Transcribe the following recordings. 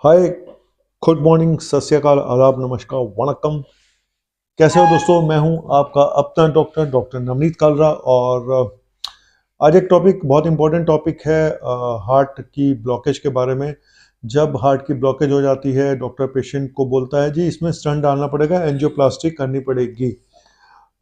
हाय, good morning, सत श्री अकाल, आदाब, नमस्कार, वणक्कम। कैसे हो दोस्तों? मैं हूं आपका अपना डॉक्टर डॉक्टर नवनीत कालरा। और आज एक टॉपिक, बहुत इंपॉर्टेंट टॉपिक है, हार्ट की ब्लॉकेज के बारे में। जब हार्ट की ब्लॉकेज हो जाती है, डॉक्टर पेशेंट को बोलता है जी इसमें स्टंट डालना पड़ेगा, एंजियोप्लास्टी करनी पड़ेगी।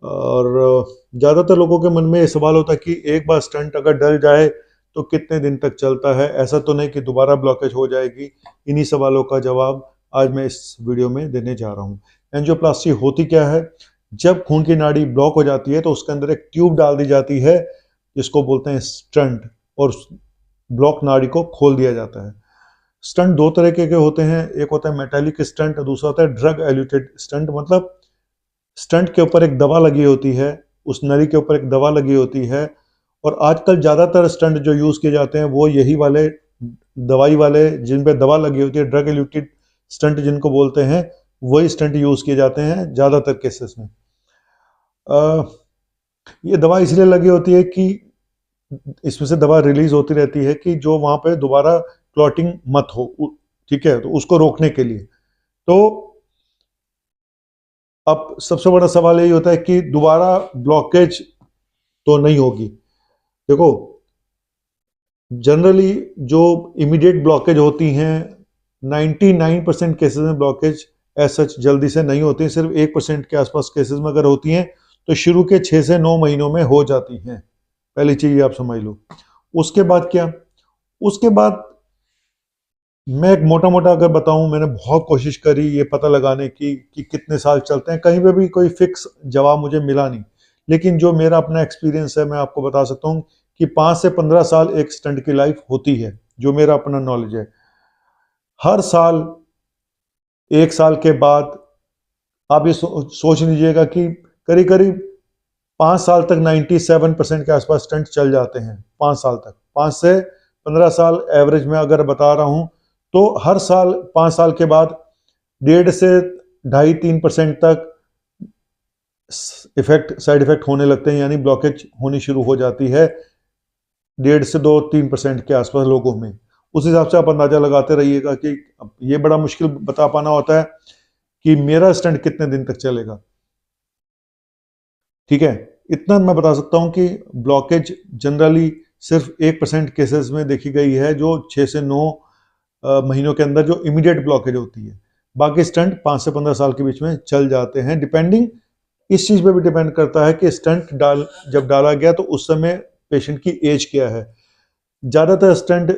और ज़्यादातर लोगों के मन में ये सवाल होता है कि एक बार स्टंट अगर डल जाए तो कितने दिन तक चलता है, ऐसा तो नहीं कि दोबारा ब्लॉकेज हो जाएगी। इन्हीं सवालों का जवाब आज मैं इस वीडियो में देने जा रहा हूँ। एंजियोप्लास्टी होती क्या है? जब खून की नाड़ी ब्लॉक हो जाती है तो उसके अंदर एक ट्यूब डाल दी जाती है जिसको बोलते हैं स्टंट, और ब्लॉक नाड़ी को खोल दिया जाता है। स्टंट दो तरह के होते हैं, एक होता है मेटालिक स्टंट, दूसरा होता है ड्रग एल्यूटेड स्टंट। मतलब स्टंट के ऊपर एक दवा लगी होती है, उस नली के ऊपर एक दवा लगी होती है। और आजकल ज़्यादातर स्टंट जो यूज़ किए जाते हैं वो यही वाले दवाई वाले, जिन पे दवा लगी होती है, ड्रग एल्यूटेड स्टंट जिनको बोलते हैं, वही स्टंट यूज़ किए जाते हैं ज़्यादातर केसेस में। ये दवा इसलिए लगी होती है कि इसमें से दवा रिलीज होती रहती है कि जो वहाँ पे दोबारा क्लॉटिंग मत हो, ठीक है, तो उसको रोकने के लिए। तो अब सबसे बड़ा सवाल यही होता है कि दोबारा ब्लॉकेज तो नहीं होगी। देखो, जनरली जो इमीडिएट ब्लॉकेज होती हैं, 99% केसेस में ब्लॉकेज एज सच जल्दी से नहीं होती है। सिर्फ 1% के आसपास केसेस में अगर होती हैं तो शुरू के 6 से 9 महीनों में हो जाती हैं। पहली चीज ये आप समझ लो। उसके बाद क्या? उसके बाद मैं एक मोटा मोटा अगर बताऊं, मैंने बहुत कोशिश करी ये पता लगाने की कि कितने साल चलते हैं। कहीं पे भी कोई फिक्स जवाब मुझे मिला नहीं, लेकिन जो मेरा अपना एक्सपीरियंस है मैं आपको बता सकता हूँ कि 5 से 15 साल एक स्टंट की लाइफ होती है, जो मेरा अपना नॉलेज है। हर साल, एक साल के बाद आप ये सोच लीजिएगा कि करीब करीब 5 साल तक 97% के आसपास स्टंट चल जाते हैं। 5 साल तक, 5 से 15 साल एवरेज में अगर बता रहा हूं, तो हर साल 5 साल के बाद 1.5 से 2.5-3% तक साइड इफेक्ट होने लगते हैं, यानी ब्लॉकेज होनी शुरू हो जाती है 1.5 से 2-3% के आसपास लोगों में। उस हिसाब से आप अंदाजा लगाते रहिएगा कि ये बड़ा मुश्किल बता पाना होता है कि मेरा स्टंट कितने दिन तक चलेगा। ठीक है, इतना मैं बता सकता हूं कि ब्लॉकेज जनरली सिर्फ 1% केसेस में देखी गई है, जो 6 से 9 महीनों के अंदर जो इमीडिएट ब्लॉकेज होती है। बाकी स्टंट 5 से 15 साल के बीच में चल जाते हैं। डिपेंडिंग, इस चीज पे भी डिपेंड करता है कि स्टंट जब डाला गया तो उस समय पेशेंट की एज क्या है। ज्यादातर स्टंट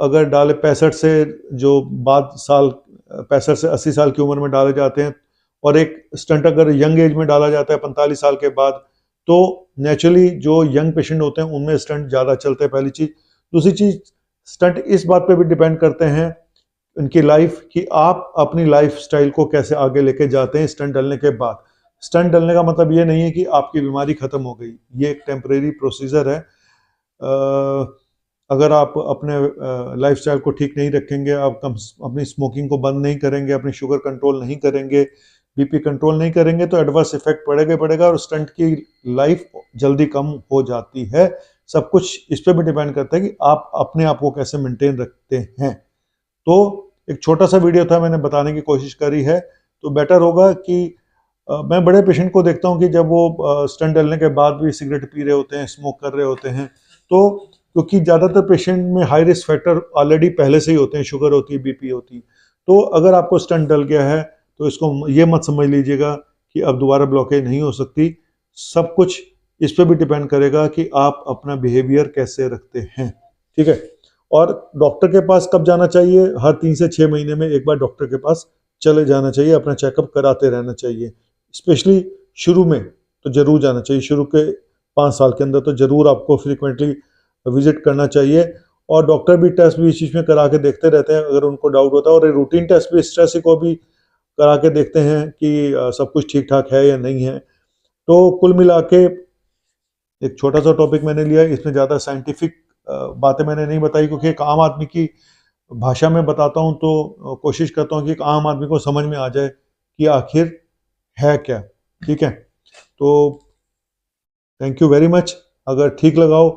अगर डाले 65 से, जो बाद साल 65 से 80 साल की उम्र में डाले जाते हैं, और एक स्टंट अगर यंग एज में डाला जाता है 45 साल के बाद, तो नेचुरली जो यंग पेशेंट होते हैं उनमें स्टंट ज़्यादा चलते हैं, पहली चीज़। दूसरी चीज़, स्टंट इस बात पे भी डिपेंड करते हैं उनकी लाइफ, कि आप अपनी लाइफ स्टाइल को कैसे आगे लेके जाते हैं स्टंट डलने के बाद। स्टंट डलने का मतलब ये नहीं है कि आपकी बीमारी खत्म हो गई, ये एक टेम्परेरी प्रोसीजर है। अगर आप अपने लाइफस्टाइल को ठीक नहीं रखेंगे, आप अपनी स्मोकिंग को बंद नहीं करेंगे, अपनी शुगर कंट्रोल नहीं करेंगे, बीपी कंट्रोल नहीं करेंगे, तो एडवर्स इफेक्ट पड़ेगा पड़ेगा, और स्टंट की लाइफ जल्दी कम हो जाती है। सब कुछ इस पर भी डिपेंड करता है कि आप अपने आप को कैसे मेंटेन रखते हैं। तो एक छोटा सा वीडियो था, मैंने बताने की कोशिश करी है। तो बेटर होगा कि मैं बड़े पेशेंट को देखता हूँ कि जब वो स्टंट डलने के बाद भी सिगरेट पी रहे होते हैं, स्मोक कर रहे होते हैं, तो क्योंकि ज़्यादातर पेशेंट में हाई रिस्क फैक्टर ऑलरेडी पहले से ही होते हैं, शुगर होती है, बीपी होती है। तो अगर आपको स्टंट डल गया है तो इसको ये मत समझ लीजिएगा कि अब दोबारा ब्लॉकेज नहीं हो सकती। सब कुछ इस पर भी डिपेंड करेगा कि आप अपना बिहेवियर कैसे रखते हैं। ठीक है, और डॉक्टर के पास कब जाना चाहिए? हर 3 से 6 महीने में एक बार डॉक्टर के पास चले जाना चाहिए, अपना चेकअप कराते रहना चाहिए। स्पेशली शुरू में तो जरूर जाना चाहिए, शुरू के 5 साल के अंदर तो जरूर आपको फ्रीक्वेंटली विजिट करना चाहिए। और डॉक्टर भी टेस्ट भी इस चीज़ में करा के देखते रहते हैं अगर उनको डाउट होता है, और रूटीन टेस्ट भी स्ट्रेस को भी करा के देखते हैं कि सब कुछ ठीक ठाक है या नहीं है। तो कुल मिला के एक छोटा सा टॉपिक मैंने लिया, इसमें ज़्यादा साइंटिफिक बातें मैंने नहीं बताई, क्योंकि एक आम आदमी की भाषा में बताता हूँ तो कोशिश करता हूँ कि एक आम आदमी को समझ में आ जाए कि आखिर है क्या। ठीक है, तो थैंक यू वेरी मच। अगर ठीक लगाओ,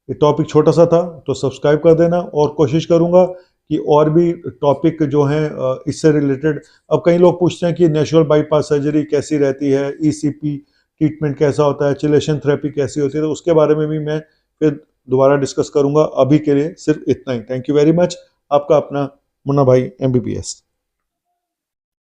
ये टॉपिक छोटा सा था तो सब्सक्राइब कर देना, और कोशिश करूंगा कि और भी टॉपिक जो हैं इससे रिलेटेड। अब कई लोग पूछते हैं कि नेचुरल बाईपास सर्जरी कैसी रहती है, ईसीपी ट्रीटमेंट कैसा होता है, चिलेशन थेरेपी कैसी होती है, तो उसके बारे में भी मैं फिर दोबारा डिस्कस करूंगा। अभी के लिए सिर्फ इतना ही। Thank you very much. आपका अपना मुन्ना भाई MBBS।